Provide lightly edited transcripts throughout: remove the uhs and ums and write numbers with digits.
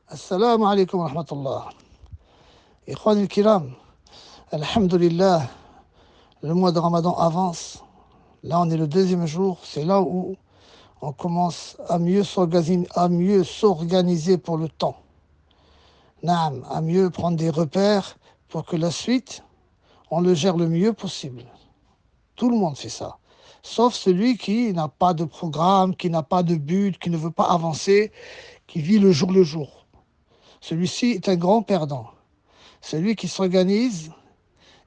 Assalamu alaikum wa rahmatullah. Ikhwan al-kiram, alhamdulillah, le mois de Ramadan avance. Là, on est le deuxième jour. C'est là où on commence à mieux s'organiser pour le temps. Naam, à mieux prendre des repères pour que la suite, on le gère le mieux possible. Tout le monde fait ça. Sauf celui qui n'a pas de programme, qui n'a pas de but, qui ne veut pas avancer, qui vit le jour. Celui-ci est un grand perdant. Celui qui s'organise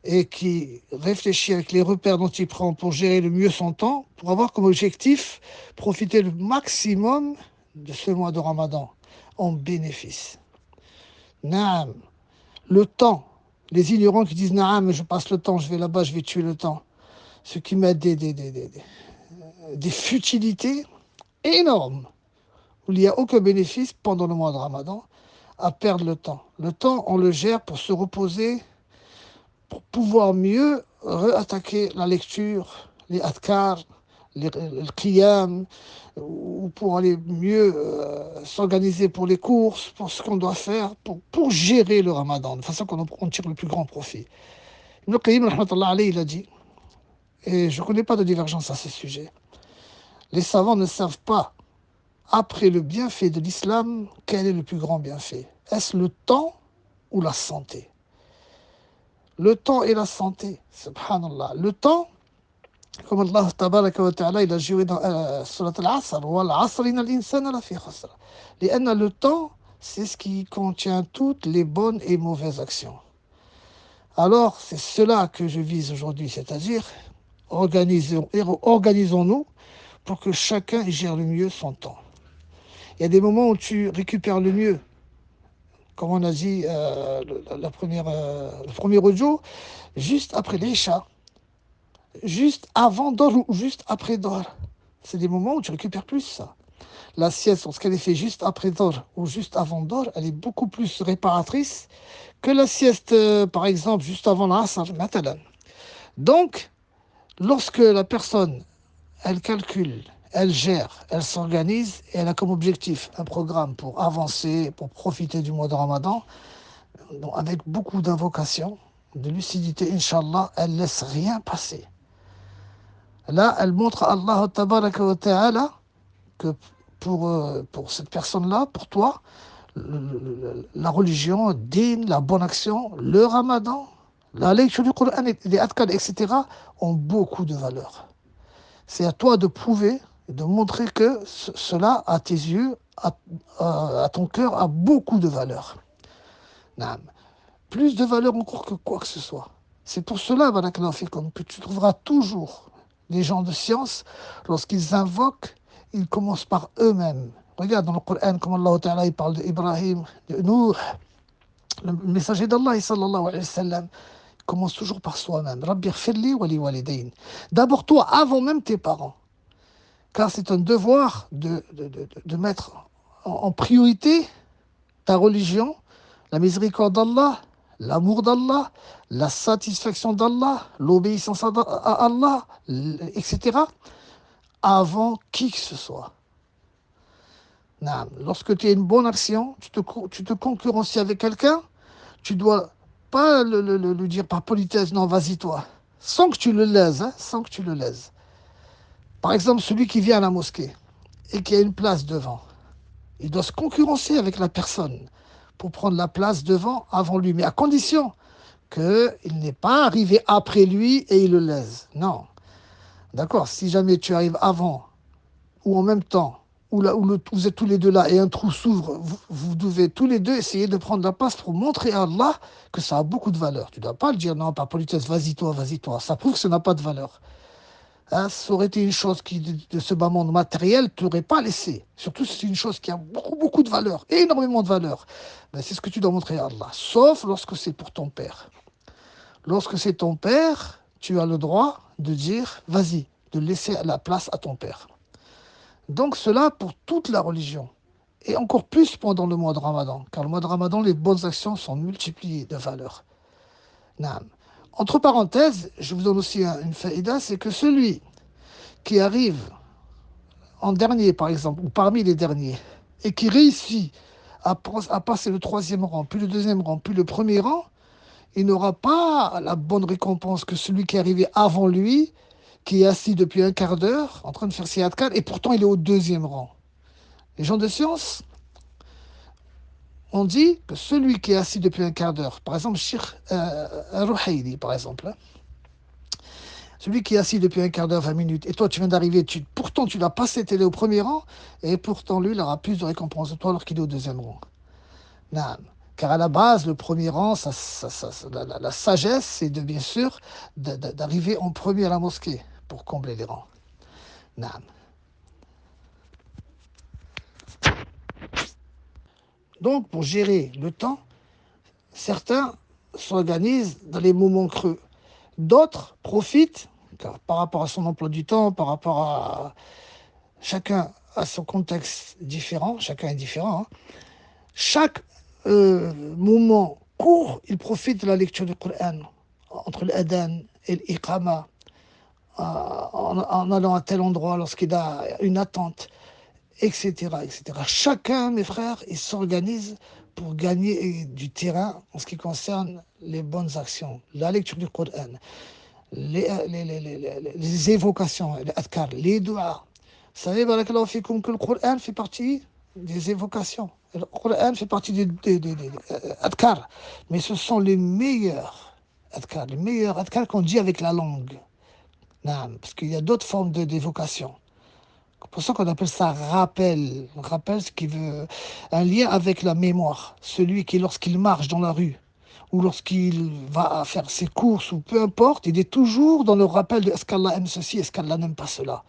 et qui réfléchit avec les repères dont il prend pour gérer le mieux son temps, pour avoir comme objectif profiter le maximum de ce mois de Ramadan en bénéfice. Naam, le temps. Les ignorants qui disent Naam, je passe le temps, je vais là-bas, je vais tuer le temps. Ce qui met des futilités énormes où il n'y a aucun bénéfice pendant le mois de Ramadan à perdre le temps. Le temps, on le gère pour se reposer, pour pouvoir mieux attaquer la lecture, les adkar, le qiyam, ou pour aller mieux s'organiser pour les courses, pour ce qu'on doit faire, pour gérer le ramadan, de façon qu'on tire le plus grand profit. Ibn al-Qayyim, rahmatullah alayhi, il a dit, et je ne connais pas de divergence à ce sujet, les savants ne savent pas, après le bienfait de l'islam, quel est le plus grand bienfait? Est-ce le temps ou la santé? Le temps et la santé, subhanallah. Le temps, comme Allah tabaraka wa ta'ala, il a juré dans Surat al-Asr, wal asr inna al-insana lafi khasr. Le temps, c'est ce qui contient toutes les bonnes et mauvaises actions. Alors, c'est cela que je vise aujourd'hui, c'est-à-dire organisons-nous pour que chacun gère le mieux son temps. Il y a des moments où tu récupères le mieux, comme on a dit le premier audio, juste après l'Isha, juste avant Dor ou juste après Dor. C'est des moments où tu récupères plus ça. La sieste, lorsqu'elle est faite juste après Dor ou juste avant Dor, elle est beaucoup plus réparatrice que la sieste, par exemple, juste avant l'Asr, matalan. Donc, lorsque la personne, elle calcule, elle gère, elle s'organise et elle a comme objectif un programme pour avancer, pour profiter du mois de Ramadan, donc avec beaucoup d'invocation, de lucidité, Inch'Allah, elle laisse rien passer. Là, elle montre à Allah tabaraka wa ta'ala que pour cette personne-là, pour toi, la religion, din, la bonne action, le ramadan, la lecture du Coran, les adkar, etc., ont beaucoup de valeur. C'est à toi de prouver et de montrer que cela, à tes yeux, à ton cœur, a beaucoup de valeur. Naam. Plus de valeur encore que quoi que ce soit. C'est pour cela, barakallahu fikum, que tu trouveras toujours les gens de science, lorsqu'ils invoquent, ils commencent par eux-mêmes. Regarde dans le Coran, comme Allah Ta'ala, il parle d'Ibrahim, de Nuh, le messager d'Allah, sallallahu alayhi wa sallam, il commence toujours par soi-même. Rabbi ighfirli wa li walidayn. D'abord toi, avant même tes parents. Car c'est un devoir de mettre en priorité ta religion, la miséricorde d'Allah, l'amour d'Allah, la satisfaction d'Allah, l'obéissance à Allah, etc., avant qui que ce soit. Non. Lorsque tu as une bonne action, tu te concurrencies avec quelqu'un, tu dois pas le dire par politesse, non, vas-y toi, sans que tu le lèses, hein, sans que tu le lèses. Par exemple, celui qui vient à la mosquée et qui a une place devant, il doit se concurrencer avec la personne pour prendre la place devant avant lui, mais à condition qu'il n'est pas arrivé après lui et il le lèse. Non. D'accord? Si jamais tu arrives avant ou en même temps, ou là, vous êtes tous les deux là et un trou s'ouvre, vous devez tous les deux essayer de prendre la place pour montrer à Allah que ça a beaucoup de valeur. Tu ne dois pas le dire non par politesse, vas-y toi, vas-y toi. Ça prouve que ça n'a pas de valeur. Hein, ça aurait été une chose qui, de ce bas monde matériel, tu n'aurais pas laissé. Surtout si c'est une chose qui a beaucoup de valeur, énormément de valeur. Ben, c'est ce que tu dois montrer à Allah. Sauf lorsque c'est pour ton père. Lorsque c'est ton père, tu as le droit de dire, vas-y, de laisser la place à ton père. Donc cela pour toute la religion. Et encore plus pendant le mois de Ramadan. Car le mois de Ramadan, les bonnes actions sont multipliées de valeur. Naam. Entre parenthèses, je vous donne aussi une faïda, c'est que celui qui arrive en dernier, par exemple, ou parmi les derniers, et qui réussit à passer le troisième rang, puis le deuxième rang, puis le premier rang, il n'aura pas la bonne récompense que celui qui est arrivé avant lui, qui est assis depuis un quart d'heure en train de faire ses adkar, et pourtant il est au deuxième rang. Les gens de science ont dit que celui qui est assis depuis un quart d'heure, par exemple, Sheikh Ruhaili, par exemple, hein, celui qui est assis depuis un quart d'heure, 20 minutes, et toi tu viens d'arriver, pourtant tu l'as passé, tu es au premier rang, et pourtant lui il aura plus de récompense que toi alors qu'il est au deuxième rang. Non. Car à la base, le premier rang, la sagesse, c'est de bien sûr d'arriver en premier à la mosquée pour combler les rangs. Non. Donc, pour gérer le temps, certains s'organisent dans les moments creux. D'autres profitent, car par rapport à son emploi du temps, par rapport à chacun à son contexte différent, chacun est différent. Hein. Chaque moment court, il profite de la lecture du Coran, entre l'adhan et l'iqama, en allant à tel endroit lorsqu'il a une attente, etc., etc. Chacun, mes frères, il s'organise pour gagner du terrain en ce qui concerne les bonnes actions, la lecture du Coran, les évocations, les adkar, les doigts. Vous savez, barakallahu fikoum, que le Coran fait partie des évocations. Le Coran fait partie des adkar. Mais ce sont les meilleurs adkar qu'on dit avec la langue. Non, parce qu'il y a d'autres formes d'évocation. C'est pour ça qu'on appelle ça rappel. Rappel, ce qui veut un lien avec la mémoire. Celui qui, lorsqu'il marche dans la rue, ou lorsqu'il va faire ses courses, ou peu importe, il est toujours dans le rappel de est-ce qu'Allah aime ceci, est-ce qu'Allah n'aime pas cela.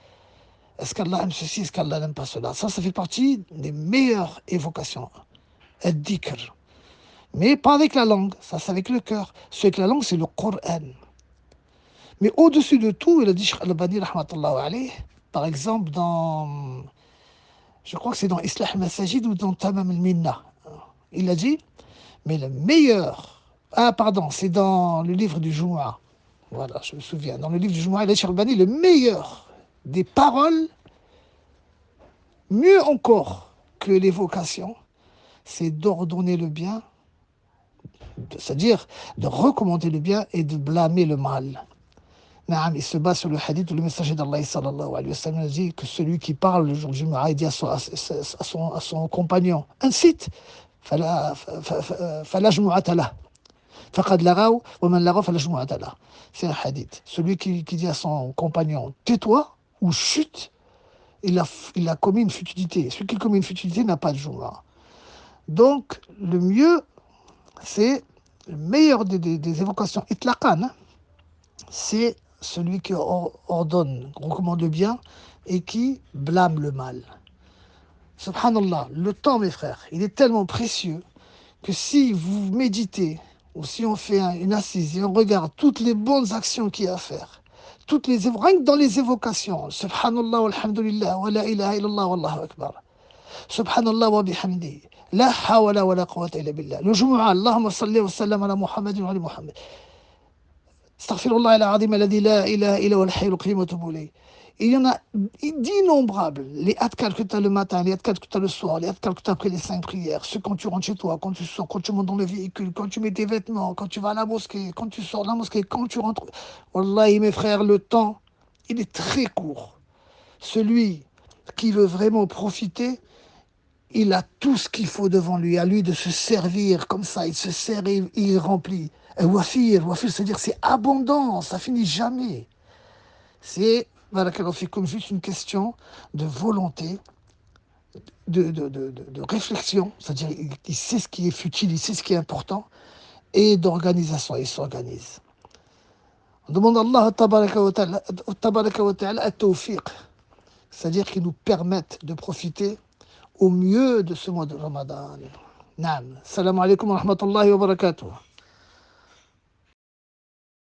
Est-ce qu'Allah aime ceci, est-ce qu'Allah n'aime pas cela. Ça fait partie des meilleures évocations. Ad-dhikr. Mais pas avec la langue, ça c'est avec le cœur. Ce avec la langue, c'est le Coran. Mais au-dessus de tout, il a dit Cheikh Al-Albani, rahmatullahi alayh, par exemple, je crois que c'est dans Islah al-Masajid ou dans Tamam al-Minna. Il a dit, mais le meilleur, pardon, c'est dans le livre du Jumu'ah. Voilà, je me souviens. Dans le livre du Jumu'ah, il a dit Cheikh Al-Albani, le meilleur des paroles, mieux encore que l'évocation, c'est d'ordonner le bien, c'est-à-dire de recommander le bien et de blâmer le mal. Il se base sur le hadith où le messager d'Allah sallallahu alayhi wa sallam a dit que celui qui parle le jour du Jumu'ah, il dit à son compagnon, incite, fala jumu'ata lah, faqad laghaw wa man laghaw fala jumu'ata lah. C'est un hadith. Celui qui dit à son compagnon, tais-toi ou chute, il a commis une futilité. Celui qui commet une futilité n'a pas de Jumu'ah. Donc, le mieux, c'est le meilleur des évocations itlaqan, hein, c'est celui qui ordonne, recommande le bien et qui blâme le mal. Subhanallah, le temps, mes frères, il est tellement précieux que si vous méditez ou si on fait une assise et on regarde toutes les bonnes actions qu'il y a à faire, rien que dans les évocations, Subhanallah walhamdulillah wa la ilaha illallah wallahu akbar, Subhanallah wa bihamdi, la hawla wa la quwwata illa billah, le Jumu'ah, Allahumma salli wa sallam ala Muhammadin wa ali Muhammad. Astaghfirullah al-azim alladhi la ilaha illa huwa al-hayyul qayyum wa atubu ilayh. Il y en a d'innombrables. Les adkar que tu as le matin, les adkar que tu as le soir, les adkar que tu as après les 5 prières, ceux quand tu rentres chez toi, quand tu sors, quand tu montes dans le véhicule, quand tu mets tes vêtements, quand tu vas à la mosquée, quand tu sors de la mosquée, quand tu rentres. Wallahi, mes frères, le temps, il est très court. Celui qui veut vraiment profiter, il a tout ce qu'il faut devant lui, à lui de se servir comme ça, il se sert et il remplit. Et wafir, c'est-à-dire c'est abondant, ça finit jamais. C'est, comme juste une question de volonté, de réflexion, c'est-à-dire il sait ce qui est futile, il sait ce qui est important, et d'organisation, il s'organise. On demande à Allah tabaraka wa ta'ala at-tawfiq, c'est-à-dire qu'il nous permette de profiter au mieux de ce mois de Ramadan. Naam. Salam alaikum wa rahmatullahi wa barakatuh.